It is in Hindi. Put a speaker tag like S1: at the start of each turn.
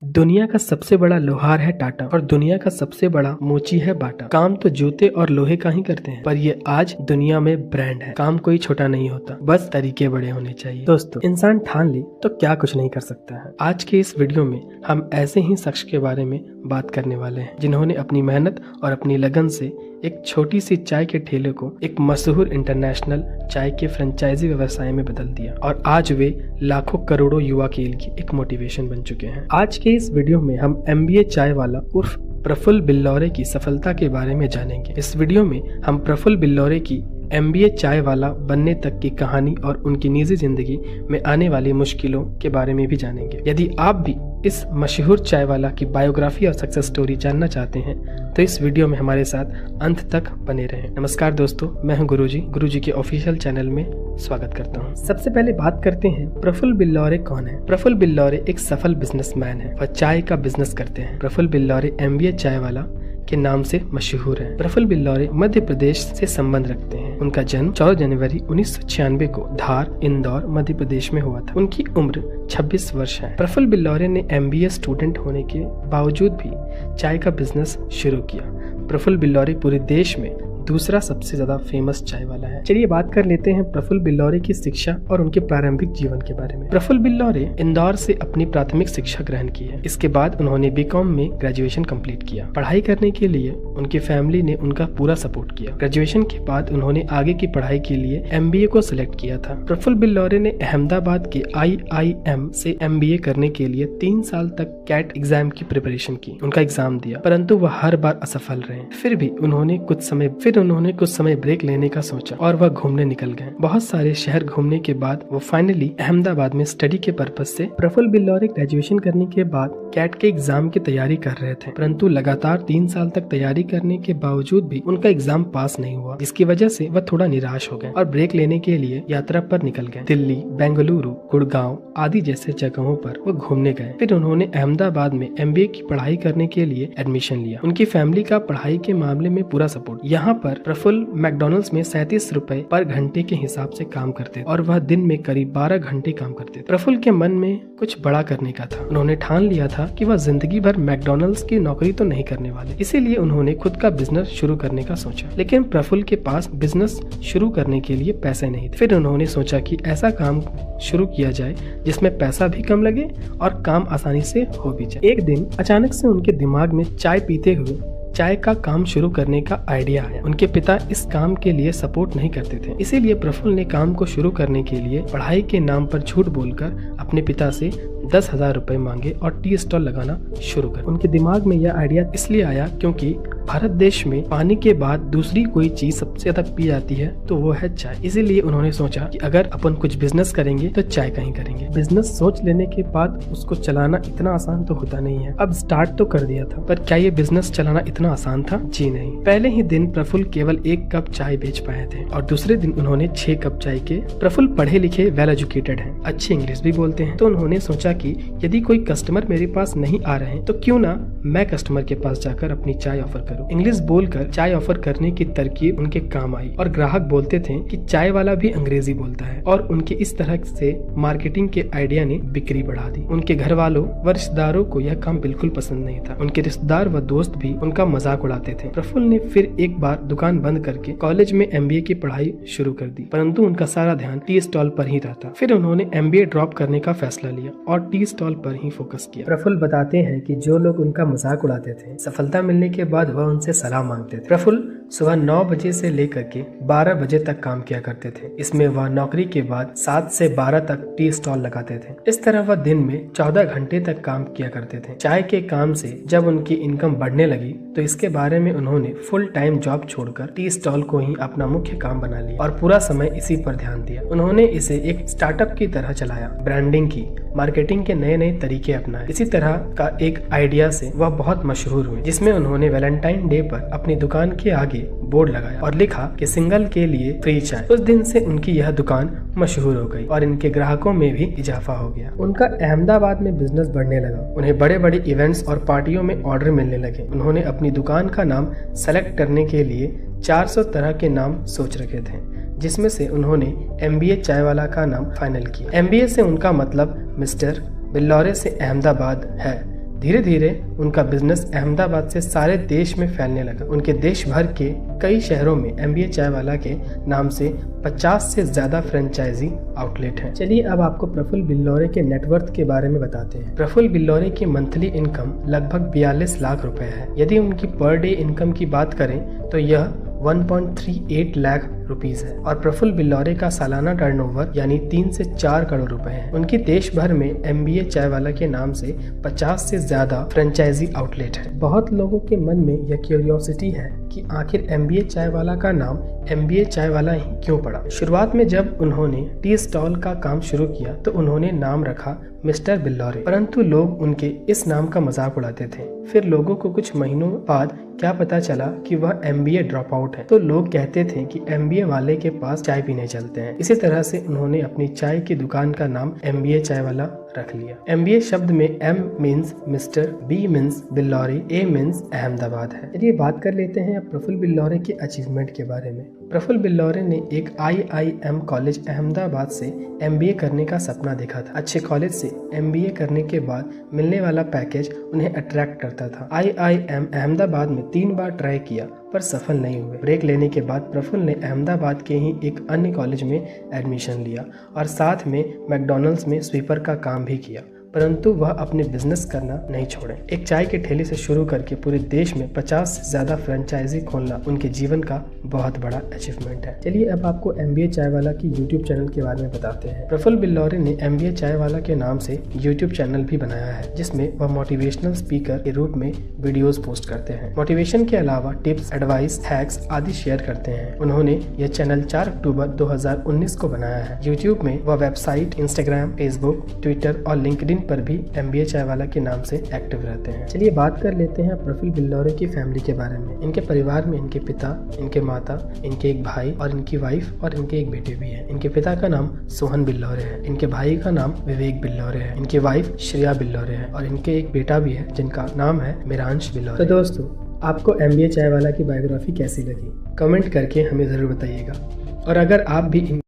S1: दुनिया का सबसे बड़ा लोहार है टाटा और दुनिया का सबसे बड़ा मोची है बाटा। काम तो जूते और लोहे का ही करते हैं, पर ये आज दुनिया में ब्रांड है। काम कोई छोटा नहीं होता, बस तरीके बड़े होने चाहिए। दोस्तों, इंसान ठान ले तो क्या कुछ नहीं कर सकता है। आज के इस वीडियो में हम ऐसे ही शख्स के बारे में बात करने वाले हैं जिन्होंने अपनी मेहनत और अपनी लगन से एक छोटी सी चाय के ठेले को एक मशहूर इंटरनेशनल चाय के फ्रेंचाइजी व्यवसाय में बदल दिया और आज वे लाखों करोड़ों युवा के लिए एक मोटिवेशन बन चुके हैं। आज के इस वीडियो में हम MBA चाय वाला उर्फ प्रफुल्ल बिल्लौरे की सफलता के बारे में जानेंगे। इस वीडियो में हम प्रफुल्ल बिल्लौरे की MBA चाय वाला बनने तक की कहानी और उनकी निजी जिंदगी में आने वाली मुश्किलों के बारे में भी जानेंगे। यदि आप भी इस मशहूर चाय वाला की बायोग्राफी और सक्सेस स्टोरी जानना चाहते हैं तो इस वीडियो में हमारे साथ अंत तक बने रहें। नमस्कार दोस्तों, मैं हूं गुरुजी के ऑफिशियल चैनल में स्वागत करता हूं। सबसे पहले बात करते हैं प्रफुल्ल बिल्लौरे कौन है। प्रफुल्ल बिल्लौरे एक सफल बिजनेसमैन है। वह चाय का बिजनेस करते हैं। प्रफुल्ल बिल्लौरे MBA चाय वाला के नाम से मशहूर है। प्रफुल्ल बिल्लौरे मध्य प्रदेश से संबंध रखते हैं। उनका जन्म 14 जनवरी 1996 को धार, इंदौर, मध्य प्रदेश में हुआ था। उनकी उम्र 26 वर्ष है। प्रफुल्ल बिल्लौरे ने MBA स्टूडेंट होने के बावजूद भी चाय का बिजनेस शुरू किया। प्रफुल्ल बिल्लौरे पूरे देश में दूसरा सबसे ज्यादा फेमस चाय वाला है। चलिए बात कर लेते हैं प्रफुल्ल बिल्लौरे की शिक्षा और उनके प्रारंभिक जीवन के बारे में। प्रफुल्ल बिल्लौरे इंदौर से अपनी प्राथमिक शिक्षा ग्रहण की है। इसके बाद उन्होंने BCom में ग्रेजुएशन कंप्लीट किया। पढ़ाई करने के लिए उनकी फैमिली ने उनका पूरा सपोर्ट किया। ग्रेजुएशन के बाद उन्होंने आगे की पढ़ाई के लिए MBA को सिलेक्ट किया था। प्रफुल्ल बिल्लौरे ने अहमदाबाद के IIM से MBA करने के लिए 3 साल तक CAT एग्जाम की प्रिपरेशन की। उनका एग्जाम दिया, परंतु वह हर बार असफल रहे। फिर उन्होंने कुछ समय ब्रेक लेने का सोचा और वह घूमने निकल गए। बहुत सारे शहर घूमने के बाद वो फाइनली अहमदाबाद में स्टडी के पर्पस से प्रफुल्ल बिल्लौरे ग्रेजुएशन करने के बाद CAT के एग्जाम की तैयारी कर रहे थे, परंतु लगातार 3 साल तक तैयारी करने के बावजूद भी उनका एग्जाम पास नहीं हुआ, जिसकी वजह से वह थोड़ा निराश हो गए और ब्रेक लेने के लिए यात्रा पर निकल गए। दिल्ली, बेंगलुरु, गुड़गांव आदि जैसे जगहों पर वो घूमने गए। फिर उन्होंने अहमदाबाद में MBA की पढ़ाई करने के लिए एडमिशन लिया। उनकी फैमिली का पढ़ाई के मामले में पूरा सपोर्ट। यहाँ पर प्रफुल्ल मैकडॉनल्ड्स में 37 रुपए पर घंटे के हिसाब से काम करते और वह दिन में करीब 12 घंटे काम करते। प्रफुल्ल के मन में कुछ बड़ा करने का था। उन्होंने ठान लिया था कि वह जिंदगी भर मैकडॉनल्ड्स की नौकरी तो नहीं करने वाले, इसीलिए उन्होंने खुद का बिजनेस शुरू करने का सोचा। लेकिन प्रफुल्ल के पास बिजनेस शुरू करने के लिए पैसे नहीं थे। फिर उन्होंने सोचा कि ऐसा काम शुरू किया जाए जिसमें पैसा भी कम लगे और काम आसानी से हो भी जाए। एक दिन अचानक से उनके दिमाग में चाय पीते हुए चाय का काम शुरू करने का आइडिया आया। उनके पिता इस काम के लिए सपोर्ट नहीं करते थे, इसीलिए प्रफुल्ल ने काम को शुरू करने के लिए पढ़ाई के नाम पर झूठ बोलकर अपने पिता से 10,000 रुपए मांगे और टी स्टॉल लगाना शुरू कर। उनके दिमाग में यह आइडिया इसलिए आया क्योंकि भारत देश में पानी के बाद दूसरी कोई चीज सबसे ज्यादा पी जाती है तो वो है चाय। इसीलिए उन्होंने सोचा कि अगर अपन कुछ बिजनेस करेंगे तो चाय का ही करेंगे। बिजनेस सोच लेने के बाद उसको चलाना इतना आसान तो होता नहीं है। अब स्टार्ट तो कर दिया था, पर क्या ये बिजनेस चलाना इतना आसान था? जी नहीं। पहले ही दिन प्रफुल्ल केवल 1 कप चाय बेच पाए थे और दूसरे दिन उन्होंने 6 कप चाय के। प्रफुल्ल पढ़े लिखे, वेल एजुकेटेड हैं, अच्छी इंग्लिश भी बोलते हैं, तो उन्होंने सोचा कि यदि कोई कस्टमर मेरे पास नहीं आ रहे हैं तो क्यों ना मैं कस्टमर के पास जाकर अपनी चाय ऑफर करूं। इंग्लिश बोलकर चाय ऑफर करने की तरकीब उनके काम आई और ग्राहक बोलते थे कि चाय वाला भी अंग्रेजी बोलता है और उनके इस तरह से मार्केटिंग के आइडिया ने बिक्री बढ़ा दी। उनके घर वालों व रिश्तेदारों को यह काम बिल्कुल पसंद नहीं था। उनके रिश्तेदार व दोस्त भी उनका मजाक उड़ाते थे। प्रफुल्ल ने फिर एक बार दुकान बंद करके कॉलेज में MBA की पढ़ाई शुरू कर दी, परंतु उनका सारा ध्यान टी स्टॉल पर ही रहता। फिर उन्होंने MBA ड्रॉप करने का फैसला लिया और टी स्टॉल पर ही फोकस किया। प्रफुल्ल बताते हैं कि जो लोग उनका मजाक उड़ाते थे, सफलता मिलने के बाद वह उनसे सलाह मांगते थे। प्रफुल्ल सुबह 9 बजे से लेकर के 12 बजे तक काम किया करते थे। इसमें वह नौकरी के बाद 7 से 12 तक टी स्टॉल लगाते थे। इस तरह वह दिन में 14 घंटे तक काम किया करते थे। चाय के काम से जब उनकी इनकम बढ़ने लगी तो इसके बारे में उन्होंने फुल टाइम जॉब छोड़कर टी स्टॉल को ही अपना मुख्य काम बना लिया और पूरा समय इसी पर ध्यान दिया। उन्होंने इसे एक स्टार्टअप की तरह चलाया, ब्रांडिंग की, मार्केटिंग के नए नए तरीके अपनाए। इसी तरह का एक आइडिया से वह बहुत मशहूर हुए, जिसमें उन्होंने वैलेंटाइन डे पर अपनी दुकान के आगे बोर्ड लगाया और लिखा कि सिंगल के लिए फ्री चाय। उस दिन से उनकी यह दुकान मशहूर हो गई और इनके ग्राहकों में भी इजाफा हो गया। उनका अहमदाबाद में बिजनेस बढ़ने लगा। उन्हें बड़े बड़े इवेंट्स और पार्टियों में ऑर्डर मिलने लगे। उन्होंने अपनी दुकान का नाम सेलेक्ट करने के लिए 400 तरह के नाम सोच रखे थे, जिसमें से उन्होंने MBA चाय वाला का नाम फाइनल किया। MBA से उनका मतलब मिस्टर बिल्लौरे से अहमदाबाद है, धीरे धीरे उनका बिजनेस अहमदाबाद से सारे देश में फैलने लगा। उनके देश भर के कई शहरों में MBA चाय वाला के नाम से 50 से ज्यादा फ्रेंचाइजी आउटलेट हैं। चलिए अब आपको प्रफुल्ल बिल्लौरे के नेटवर्थ के बारे में बताते हैं। प्रफुल्ल बिल्लौरे की मंथली इनकम लगभग 42 लाख रुपए है। यदि उनकी पर डे इनकम की बात करें तो यह 1.38 लाख रुपीस है और प्रफुल्ल बिल्लौरे का सालाना टर्नओवर यानी 3 से 4 करोड़ रुपए है। उनकी देश भर में MBA चाय वाला के नाम से 50 से ज्यादा फ्रेंचाइजी आउटलेट है। बहुत लोगों के मन में यह क्यूरियोसिटी है कि आखिर MBA चाय वाला का नाम MBA चाय वाला ही क्यों पड़ा। शुरुआत में जब उन्होंने टी स्टॉल का काम शुरू किया तो उन्होंने नाम रखा मिस्टर बिल्लौरे, परंतु लोग उनके इस नाम का मजाक उड़ाते थे। फिर लोगों को कुछ महीनों बाद क्या पता चला कि वह MBA ड्रॉप आउट है, तो लोग कहते थे कि MBA वाले के पास चाय पीने चलते हैं। इसी तरह से उन्होंने अपनी चाय की दुकान का नाम MBA चाय वाला रख लिया। MBA शब्द में M means mister, B means Billore, A means Ahmedabad है। चलिए बात कर लेते हैं अब प्रफुल्ल बिल्लौरे के अचीवमेंट के बारे में। प्रफुल्ल बिल्लौरे ने एक IIM कॉलेज अहमदाबाद से MBA करने का सपना देखा था। अच्छे कॉलेज से MBA करने के बाद मिलने वाला पैकेज उन्हें अट्रैक्ट करता था। IIM अहमदाबाद में 3 बार ट्राई किया पर सफल नहीं हुए। ब्रेक लेने के बाद प्रफुल्ल ने अहमदाबाद के ही एक अन्य कॉलेज में एडमिशन लिया और साथ में मैकडॉनल्ड्स में स्वीपर का काम भी किया, परंतु वह अपने बिजनेस करना नहीं छोड़े। एक चाय के ठेले से शुरू करके पूरे देश में 50 से ज्यादा फ्रेंचाइजी खोलना उनके जीवन का बहुत बड़ा अचीवमेंट है। चलिए अब आपको MBA चाय वाला की YouTube चैनल के बारे में बताते हैं। प्रफुल्ल बिल्लौरे ने MBA चाय वाला के नाम से YouTube चैनल भी बनाया है, जिसमें वह मोटिवेशनल स्पीकर के रूप में वीडियोस पोस्ट करते हैं। मोटिवेशन के अलावा टिप्स, एडवाइस, हैक्स आदि शेयर करते हैं। उन्होंने यह चैनल 4 अक्टूबर 2019 को बनाया है। YouTube में वह वेबसाइट, इंस्टाग्राम, फेसबुक, ट्विटर और लिंक्डइन पर भी MBA चाय वाला के नाम से एक्टिव रहते हैं। चलिए बात कर लेते हैं प्रफुल्ल बिल्लौरे की फैमिली के बारे में। इनके परिवार में इनके पिता, इनके माता, इनके एक भाई और इनकी वाइफ और इनके एक बेटे भी है। इनके पिता का नाम सोहन बिल्लौरे है, इनके भाई का नाम विवेक बिल्लौरे है, इनकी वाइफ श्रेया बिल्लौरे है और इनके एक बेटा भी है जिनका नाम है मिरांश बिल्लौरे। तो दोस्तों, आपको MBA चाय वाला की बायोग्राफी कैसी लगी कमेंट करके हमें जरूर बताइएगा और अगर आप भी